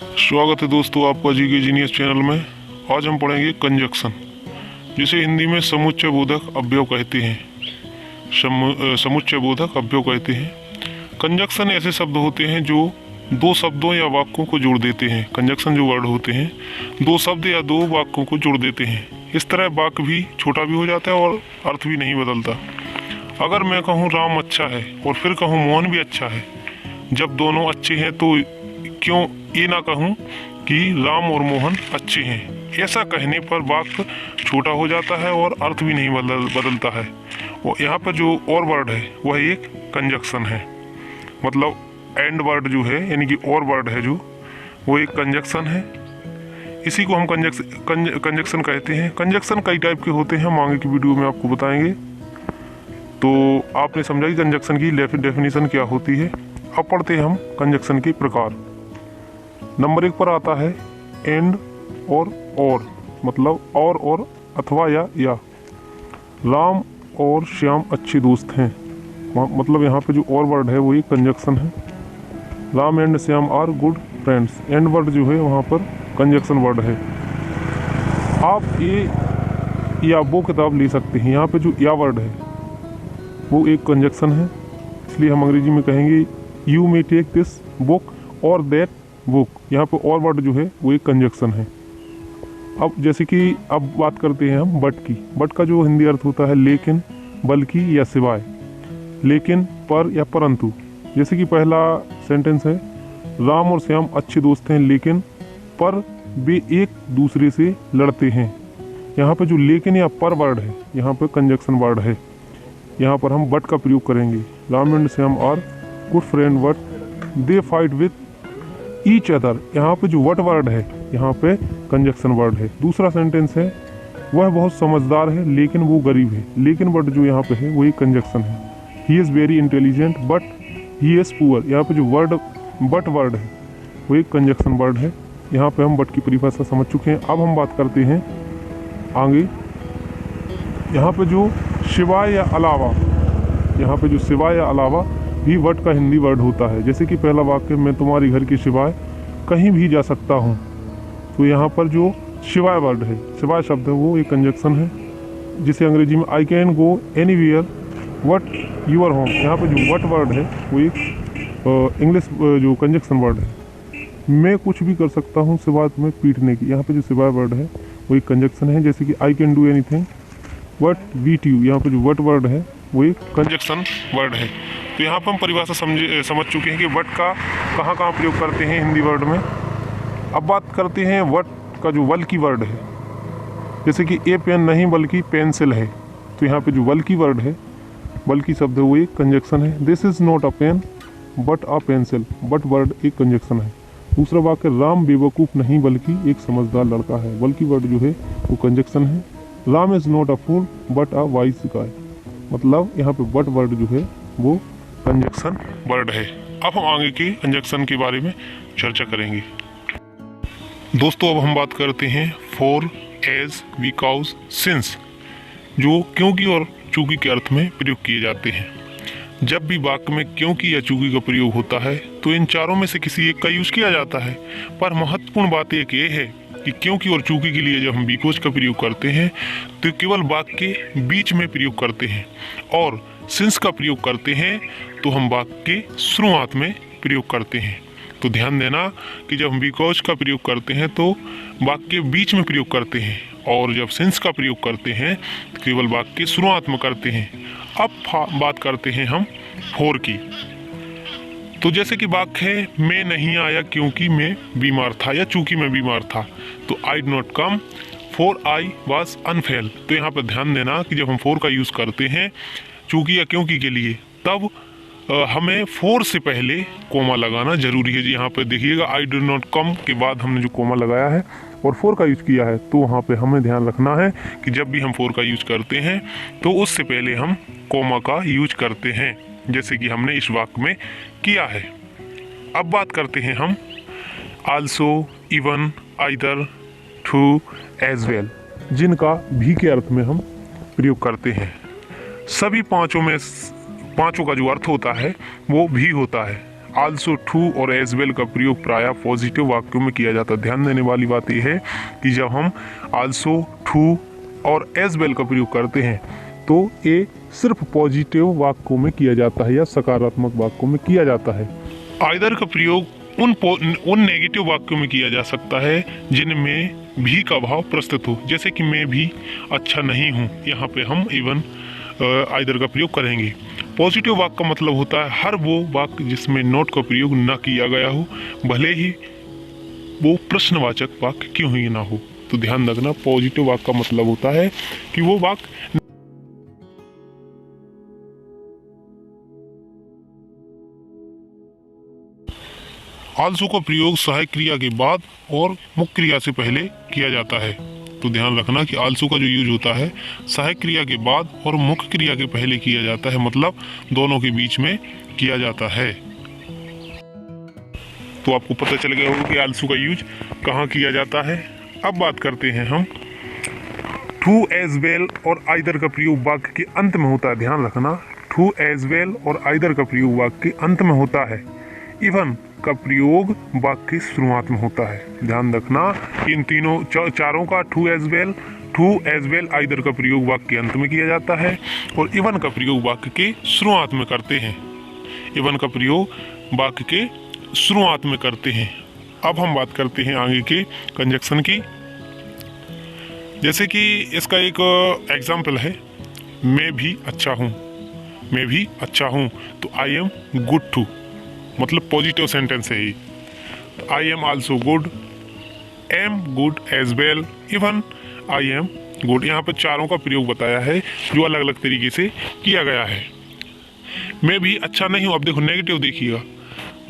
स्वागत है दोस्तों आपका जीके जीनियस चैनल में। आज हम पढ़ेंगे कंजक्शन, जिसे हिंदी में समुच्चय बोधक अवयव कहते हैं। समुच्चय बोधक अवयव कहते हैं। कंजक्शन ऐसे शब्द होते हैं जो दो शब्दों या वाक्यों को जोड़ देते हैं। कंजक्शन जो वर्ड होते हैं दो शब्द या दो वाक्यों को जोड़ देते हैं। इस तरह वाक्य भी छोटा भी हो जाता है और अर्थ भी नहीं बदलता। अगर मैं कहूँ राम अच्छा है और फिर कहूँ मोहन भी अच्छा है, जब दोनों अच्छे हैं तो क्यों ये ना कहूँ कि राम और मोहन अच्छे हैं। ऐसा कहने पर वाक्य छोटा हो जाता है और अर्थ भी नहीं बदलता है। और यहाँ पर जो और वर्ड है वह एक कंजक्शन है, मतलब एंड वर्ड जो है यानी कि और वर्ड है जो वो एक कंजक्शन है। इसी को हम कंजक्शन कहते हैं। कंजक्शन कई टाइप के होते हैं, हम आगे की वीडियो में आपको बताएंगे। तो आपने समझा कि कंजक्शन की डेफिनेशन क्या होती है। अब पढ़ते हैं हम कंजक्शन के प्रकार। नंबर 1 पर आता है एंड और, मतलब और अथवा या। राम और श्याम अच्छे दोस्त हैं, मतलब यहाँ पे जो और वर्ड है वो एक कंजक्शन है। Ram and Shyam are good friends, and word जो है वहाँ पर कंजक्शन वर्ड है। आप ये या वो किताब ले सकते हैं, यहाँ पे जो या वर्ड है वो एक कंजक्शन है, इसलिए हम अंग्रेजी में कहेंगे you may take this book और दैट बुक। यहाँ पे और वर्ड जो है वो एक कंजक्शन है। अब जैसे कि अब बात करते हैं हम बट की। बट का जो हिंदी अर्थ होता है लेकिन, बल्कि या सिवाय। लेकिन, पर या परंतु। जैसे कि पहला सेंटेंस है राम और श्याम अच्छे दोस्त हैं लेकिन पर वे एक दूसरे से लड़ते हैं। यहाँ पे जो लेकिन या पर वर्ड है यहाँ पे कंजक्शन वर्ड है। यहाँ पर हम बट का प्रयोग करेंगे। Ram and Shyam are good friend but they fight with each other. यहाँ पे जो वट वर्ड है यहाँ पे कंजक्शन वर्ड है। दूसरा सेंटेंस है वह बहुत समझदार है लेकिन वो गरीब है। लेकिन वर्ड जो यहाँ पे है वो एक कंजक्शन है। He is very intelligent but he is poor. यहाँ पे जो वर्ड बट वर्ड है वो एक कंजक्शन वर्ड है। यहाँ पे हम बट की परिभाषा समझ चुके हैं। अब हम बात करते हैं आगे। यहाँ पे जो सिवाय या अलावा, यहाँ पे जो सिवाय या अलावा भी वर्ड का हिंदी वर्ड होता है। जैसे कि पहला वाक्य मैं तुम्हारी घर के सिवाय कहीं भी जा सकता हूँ, तो यहाँ पर जो सिवाय वर्ड है, सिवाय शब्द है वो एक कंजक्शन है, जिसे अंग्रेजी में I can go anywhere but your home. यहाँ पर जो वट वर्ड है वो एक इंग्लिश जो कंजक्शन वर्ड है। मैं कुछ भी कर सकता हूँ सिवाय तुम्हें पीटने की। यहाँ पे जो सिवाय वर्ड है वो एक कंजक्शन है। जैसे कि I can do anything but beat you. यहाँ पे जो वट वर्ड है वो एक कंजक्शन वर्ड है। तो यहाँ पर हम परिभाषा समझ चुके हैं कि वट का कहाँ प्रयोग करते हैं हिंदी वर्ड में। अब बात करते हैं वट का जो वल की वर्ड है। जैसे कि ए पेन नहीं बल्कि पेंसिल है, तो यहाँ पे जो वल की वर्ड है, वल की शब्द है वो एक कंजक्शन है। This is not a pen but a pencil. But word एक कंजक्शन है। दूसरा वाक्य राम बेवकूफ़ नहीं बल्कि एक समझदार लड़का है। वल की वर्ड जो है वो कंजक्शन है। Ram is not a fool but a wise guy, मतलब यहाँ पे बट वर्ड जो है वो कंजक्शन वर्ड है। अब हम आगे के कंजक्शन के बारे में चर्चा करेंगे। दोस्तों अब हम बात करते हैं फॉर, एज, बिकॉज, सिंस, जो क्योंकि और चूंकि के अर्थ में प्रयोग किए जाते हैं। जब भी वाक्य में क्योंकि या चूंकि का प्रयोग होता है तो इन चारों में से किसी एक का यूज किया जाता है। पर महत्वपूर्ण बात एक ये है कि क्योंकि और चूंकि के लिए जब हम बिकॉज का प्रयोग करते हैं तो केवल वाक्य के बीच में प्रयोग करते हैं, और सिंस का प्रयोग करते हैं तो हम वाक्य के शुरुआत में प्रयोग करते हैं। तो ध्यान देना कि जब हम बिकॉज का प्रयोग करते हैं तो वाक्य के बीच में प्रयोग करते हैं, और जब सिंस का प्रयोग करते हैं तो केवल वाक्य के शुरुआत में करते हैं। अब बात करते हैं हम फॉर की। तो जैसे कि वाक्य है मैं नहीं आया क्योंकि मैं बीमार था या चूंकि मैं बीमार था, तो I did not come for I was unwell. तो यहाँ पर ध्यान देना कि जब हम फॉर का यूज़ करते हैं चूंकि या क्योंकि के लिए, तब हमें फॉर से पहले कोमा लगाना जरूरी है। यहाँ पे देखिएगा आई डिड नॉट कम के बाद हमने जो कोमा लगाया है और फॉर का यूज़ किया है, तो वहाँ पे हमें ध्यान रखना है कि जब भी हम फॉर का यूज़ करते हैं तो उससे पहले हम कोमा का यूज करते हैं, जैसे कि हमने इस वाक्य में किया है। अब बात करते हैं हम also, even, either, too, as well, जिनका भी के अर्थ में हम प्रयोग करते हैं। सभी पांचों का जो अर्थ होता है वो भी होता है। आल्सो, ट्रू और एज वेल का प्रयोग प्रायः पॉजिटिव वाक्यों में किया जाता है। ध्यान देने वाली बात यह है कि जब हम आल्सो, ट्रू और एज वेल का प्रयोग करते हैं तो ये सिर्फ पॉजिटिव वाक्यों में किया जाता है या सकारात्मक वाक्यों में किया जाता है। आइदर का प्रयोग उन नेगेटिव वाक्यों में किया जा सकता है जिनमें भी का भाव प्रस्तुत हो, जैसे कि मैं भी अच्छा नहीं हूँ, यहाँ पे हम इवन आइदर का प्रयोग करेंगे। पॉजिटिव वाक्य का मतलब होता है हर वो वाक्य जिसमें नॉट का प्रयोग न किया गया हो, भले ही वो प्रश्नवाचक वाक्य क्यों ही ना हो। तो ध्यान रखना, पॉजिटिव वाक्य का मतलब होता है कि वो वाक्य आल्सो का प्रयोग सहायक क्रिया के बाद और मुख्य क्रिया से पहले किया जाता है। तो ध्यान रखना कि आल्सो का जो यूज होता है सहायक क्रिया के बाद और मुख्य क्रिया के पहले किया जाता है, मतलब दोनों के बीच में किया जाता है। तो आपको पता चल गया होगा कि आल्सो का यूज कहाँ किया जाता है। अब बात करते हैं हम ट्रू, एज वेल और आइदर का प्रयोग वाक्य के अंत में होता है। ध्यान रखना, ट्रू, एज वेल और आइदर का प्रयोग वाक्य के अंत में होता है। इवन का प्रयोग वाक्य की शुरुआत में होता है। ध्यान रखना, इन तीनों चारों का ट्रू, एज वेल, आइदर का प्रयोग वाक्य के अंत में किया जाता है और इवन का प्रयोग वाक्य के शुरुआत में करते हैं। इवन का प्रयोग वाक्य के शुरुआत में करते हैं। अब हम बात करते हैं आगे के कंजक्शन की। जैसे कि इसका एक एग्जाम्पल है, मैं भी अच्छा हूँ, मैं भी अच्छा हूँ। तो आई एम गुड टू, मतलब पॉजिटिव सेंटेंस है ही। I am also good, am good as well, even I am good. यहाँ पर चारों का प्रयोग बताया है जो अलग अलग तरीके से किया गया है। मैं भी अच्छा नहीं हूँ, अब देखो नेगेटिव देखिएगा,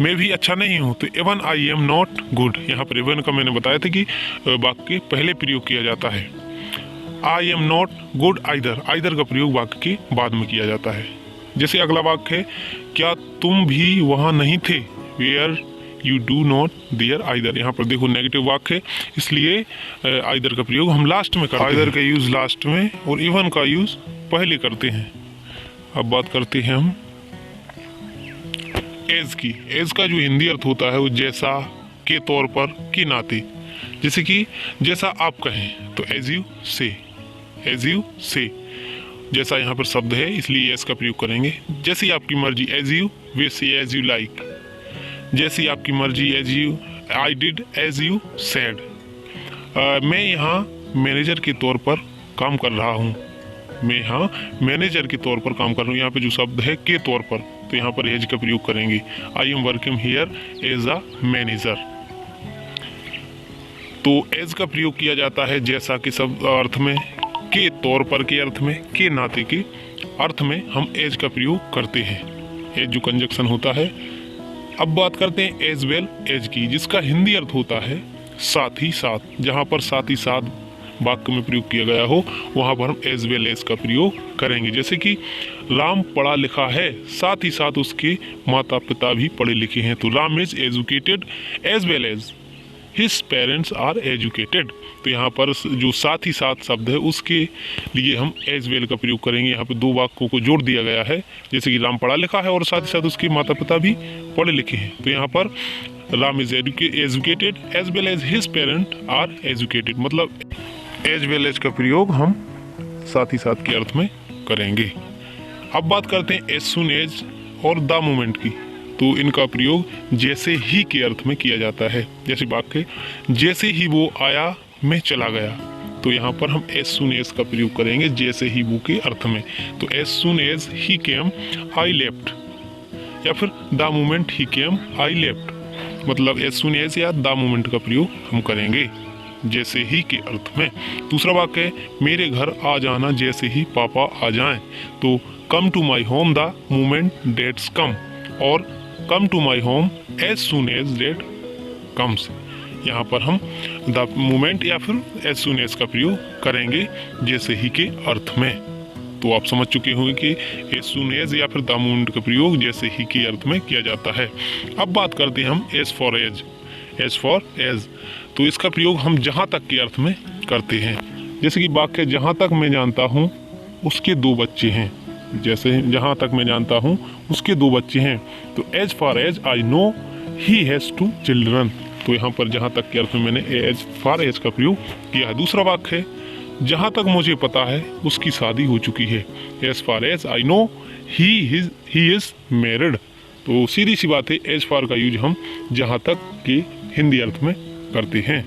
मैं भी अच्छा नहीं हूँ। तो even I am not good, यहाँ पर इवन का मैंने बताया था कि वाक्य के पहले प्रयोग किया जाता है। I am not good either, either का प्रयोग वाक्य के बाद में किया जाता है। जैसे अगला वाक्य है, क्या तुम भी वहाँ नहीं थे, where you do not there either. यहाँ पर देखो नेगेटिव वाक्य है, इसलिए आइदर का प्रयोग हम लास्ट में करते हैं। आइदर का यूज लास्ट में और इवन का यूज पहले करते हैं। अब बात करते हैं हम एज की। एज का जो हिंदी अर्थ होता है वो जैसा, के तौर पर, के नाते। जैसे कि जैसा आप कहें तो एज यू से, एज यू से। जैसा यहाँ पर शब्द है इसलिए एज का प्रयोग करेंगे। जैसी आपकी मर्जी, एज यू, वैसे एज यू लाइक। जैसी आपकी मर्जी, as you, I did as you said. मैं यहाँ मैनेजर के तौर पर काम कर रहा हूँ, मैं यहाँ मैनेजर के तौर पर काम कर रहा हूँ। यहाँ पे जो शब्द है के तौर पर, तो यहाँ पर एज का प्रयोग करेंगे। I am working here as a manager. तो एज का प्रयोग किया जाता है जैसा के शब्द अर्थ में, के तौर पर के अर्थ में, के नाते के अर्थ में हम एज का प्रयोग करते हैं। एज जो कंजक्शन होता है। अब बात करते हैं एज वेल एज की, जिसका हिंदी अर्थ होता है साथ ही साथ। जहाँ पर साथ ही साथ वाक्य में प्रयोग किया गया हो वहाँ पर हम एज वेल एज का प्रयोग करेंगे। जैसे कि राम पढ़ा लिखा है, साथ ही साथ उसके माता पिता भी पढ़े लिखे हैं। तो Ram is educated as well as his parents are educated. तो यहाँ पर जो साथ ही साथ शब्द है उसके लिए हम एज वेल का प्रयोग करेंगे। यहाँ पे दो वाक्यों को जोड़ दिया गया है, जैसे कि राम पढ़ा लिखा है और साथ ही साथ उसके माता पिता भी पढ़े लिखे हैं। तो यहाँ पर Ram is educated as well as his parent are educated, मतलब एज वेल एज का प्रयोग हम साथ ही साथ के अर्थ में करेंगे। अब बात करते हैं एज सून एज और द मोमेंट की। तो इनका प्रयोग जैसे ही के अर्थ में किया जाता है। जैसे वाक्य जैसे ही वो आया मैं चला गया, तो यहाँ पर हम एज सून एज का प्रयोग करेंगे जैसे ही वो के अर्थ में। तो as soon as he came I left, या फिर the moment he came I left, मतलब एज सून एज या द मोमेंट का प्रयोग हम करेंगे जैसे ही के अर्थ में। दूसरा वाक्य है मेरे घर आ जाना जैसे ही पापा आ जाएं। तो come to my home the moment dads come, और come to my home as soon as dad comes. यहाँ पर हम द मोमेंट या फिर एज सून एज का प्रयोग करेंगे जैसे ही के अर्थ में। तो आप समझ चुके होंगे कि एज सून एज या फिर द मोमेंट का प्रयोग जैसे ही के अर्थ में किया जाता है। अब बात करते हैं हम as for as. As for as, तो इसका प्रयोग हम जहाँ तक के अर्थ में करते हैं। जैसे कि वाक्य जहाँ तक मैं जानता हूँ उसके 2 बच्चे हैं, जैसे जहाँ तक मैं जानता हूँ उसके 2 बच्चे हैं। तो as far as I know he has 2 children. तो यहाँ पर जहाँ तक के अर्थ में मैंने एज फार एज का प्रयोग किया है। दूसरा वाक्य है जहाँ तक मुझे पता है उसकी शादी हो चुकी है। As far as I know he is married. तो सीधी सी बात है, एज फार का यूज हम जहाँ तक के हिंदी अर्थ में करते हैं।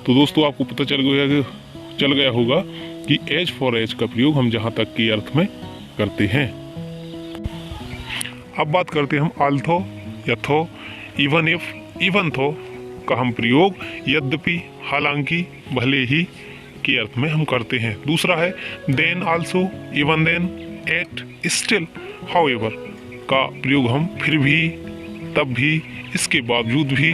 तो दोस्तों आपको पता चल गया होगा कि एज फॉर एज का प्रयोग हम जहाँ तक के अर्थ में करते हैं। अब बात करते हैं हम आल्थो, यथो, इवन इफ, इवन थो का हम प्रयोग यद्यपि, हालांकि, भले ही के अर्थ में हम करते हैं। दूसरा है then also, even then, yet, still, however का प्रयोग हम फिर भी, तब भी, इसके बावजूद भी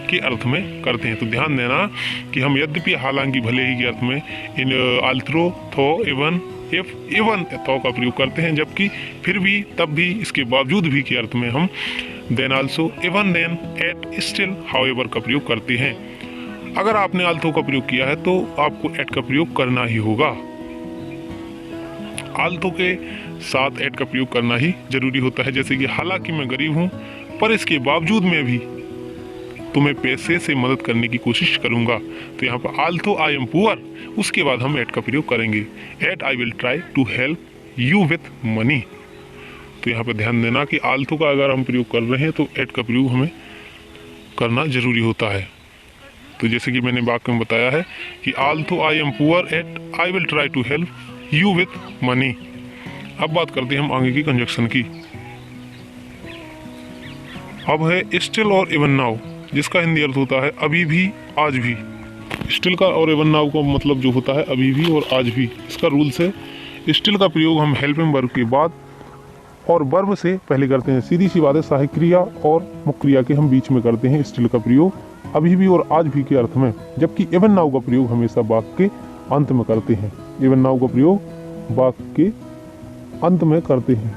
के अर्थ में करते हैं। तो ध्यान देना कि हम यद्यपि, हालांकि, भले ही के अर्थ में इन आल्थो, थो, इवन, इफ, इवन थो का प्रयोग करते हैं, जबकि फिर भी, तब भी, इसके बावजूद भी के अर्थ में हम then also, even then, yet, still, however का प्रयोग करते हैं। अगर आपने आल्थो का प्रयोग किया है तो आपको एट का प्रयोग करना ही होगा। आल्थो के साथ एट का प्रयोग करना ही जरूरी होता है। जैसे कि हालांकि मैं गरीब हूँ पर इसके बावजूद मैं भी तुम्हें पैसे से मदद करने की कोशिश करूंगा। तो यहाँ पर आल्थो आई एम पुअर, उसके बाद हम एट का प्रयोग करेंगे। Yet I will try to help you with money. तो यहाँ पर ध्यान देना कि आल्थो का अगर हम प्रयोग कर रहे हैं तो एट का प्रयोग हमें करना जरूरी होता है। तो जैसे कि मैंने वाक्य में बताया है कि although I am poor, yet I will try to help you with money. अब बात करते हैं हम आगे की कंजक्शन की। अब है स्टिल और इवन नाउ, जिसका हिंदी अर्थ होता है अभी भी, आज भी। स्टिल का और इवन नाउ का मतलब जो होता है अभी भी और आज भी। इसका रूल्स है स्टिल का प्रयोग हम हेल्पिंग वर्ब के बाद और वर्ब से पहले करते हैं। सीधी सी बात है, सहायक क्रिया और मुख्य क्रिया के हम बीच में करते हैं स्टिल का प्रयोग अभी भी और आज भी के अर्थ में। जबकि इवन नाउ का प्रयोग हमेशा वाक्य के अंत में करते हैं। इवन नाउ का प्रयोग वाक्य के अंत में करते हैं।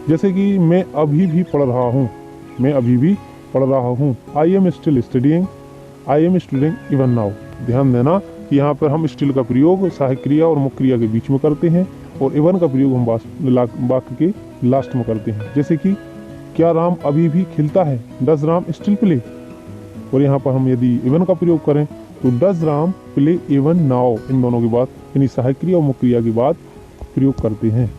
जैसे कि मैं अभी भी पढ़ रहा हूँ, मैं अभी भी पढ़ रहा हूँ। I am still studying, I am studying even now. ध्यान देना कि यहाँ पर हम स्टिल का प्रयोग सहायक क्रिया और मुख्य क्रिया के बीच में करते हैं और इवन का प्रयोग हम वाक्य के लास्ट में करते हैं। जैसे कि क्या राम अभी भी खिलता है, डज राम स्टिल प्ले। और यहाँ पर हम यदि इवन का प्रयोग करें तो does Ram play even now, इन दोनों के बाद यानी सहायक क्रिया और मुख्य क्रिया के बाद प्रयोग करते हैं।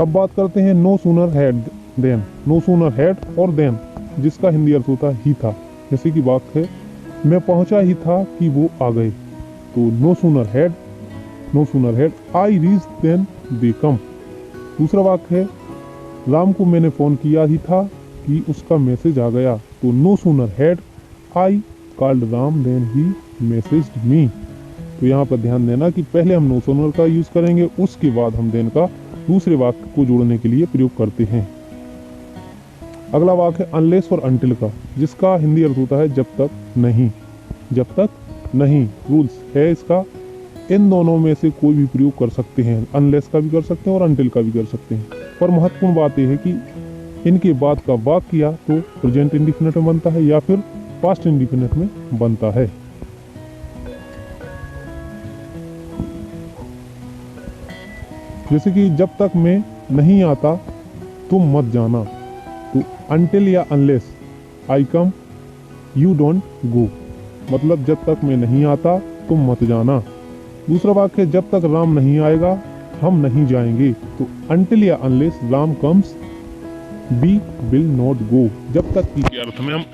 अब बात करते हैं no sooner had then. No sooner had और देन जिसका हिंदी अर्थ होता है ही था। जैसे कि वाक्य है मैं पहुंचा ही था कि वो आ गए। तो no sooner had I reach then they come. दूसरा वाक्य है राम को मैंने फोन किया ही था कि उसका मैसेज आ गया। तो no sooner had I called Ram then he messaged me. तो यहाँ पर ध्यान देना कि पहले हम नो सूनर का यूज करेंगे, उसके बाद हम देन का दूसरे वाक्य को जोड़ने के लिए प्रयोग करते हैं। अगला वाक्य है अनलेस और अंटिल का, जिसका हिंदी अर्थ होता है जब तक नहीं। जब तक नहीं रूल्स है इसका, इन दोनों में से कोई भी प्रयोग कर सकते हैं। अनलेस का भी कर सकते हैं और अंटिल का भी कर सकते हैं। पर महत्वपूर्ण बात यह है कि इनके बाद का वाक्य या तो प्रेजेंट इंडिफिनिट में बनता है या फिर पास्ट इंडिफिनिट में बनता है। जैसे कि जब तक मैं नहीं आता तुम मत जाना। तो अंटिल या unless I come you don't go, मतलब जब तक मैं नहीं आता तुम मत जाना। दूसरा वाक्य जब तक राम नहीं आएगा हम नहीं जाएंगे। तो अंटिल या unless Ram comes we will not go. जब तक की अर्थ में हम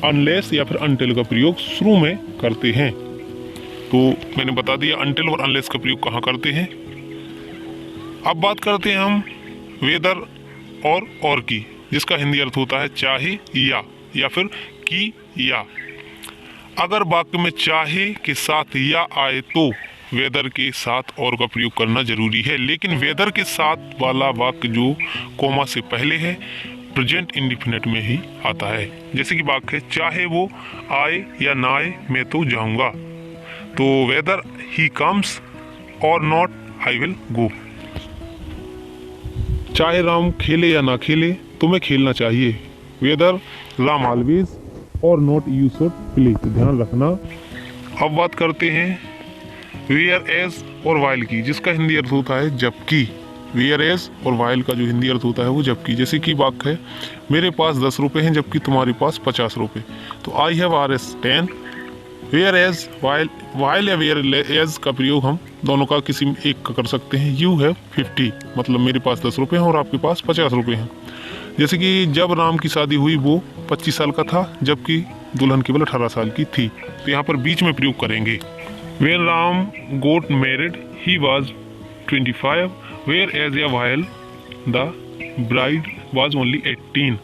अनलेस या फिर अंटिल का प्रयोग शुरू में करते हैं। तो मैंने बता दिया अंटिल और अनलेस का प्रयोग कहाँ करते हैं। अब बात करते हैं हम वेदर और की, जिसका हिंदी अर्थ होता है चाहे या फिर की या। अगर वाक्य में चाहे के साथ या आए तो वेदर के साथ और का प्रयोग करना जरूरी है। लेकिन वेदर के साथ वाला वाक्य जो कोमा से पहले है प्रेजेंट इंडिफिनिट में ही आता है। जैसे कि वाक्य है चाहे वो आए या ना आए मैं तो जाऊंगा। तो वेदर ही कम्स और नॉट आई विल गो। चाहे राम खेले या ना खेले तुम्हें खेलना चाहिए। वेदर राम ऑलवेज और नॉट यू शुड प्ले। तो ध्यान रखना। अब बात करते हैं वेयर एज और वाइल की, जिसका हिंदी अर्थ होता है जबकि। वेयर एज और वाइल का जो हिंदी अर्थ होता है वो जबकि। जैसे कि वाक्य है, मेरे पास 10 रुपये हैं जबकि तुम्हारे पास 50 रुपये। तो I have RS 10, whereas while या वेयर एज का प्रयोग हम दोनों का किसी एक का कर सकते हैं। यू हैव 50, मतलब मेरे पास 10 रुपये हैं और आपके पास 50 रुपये हैं। जैसे कि जब राम की शादी हुई वो 25 साल का था जबकि दुल्हन केवल 18 साल की थी। तो यहाँ पर बीच में प्रयोग करेंगे। When Ram got married, he was 25, whereas while the bride was only 18.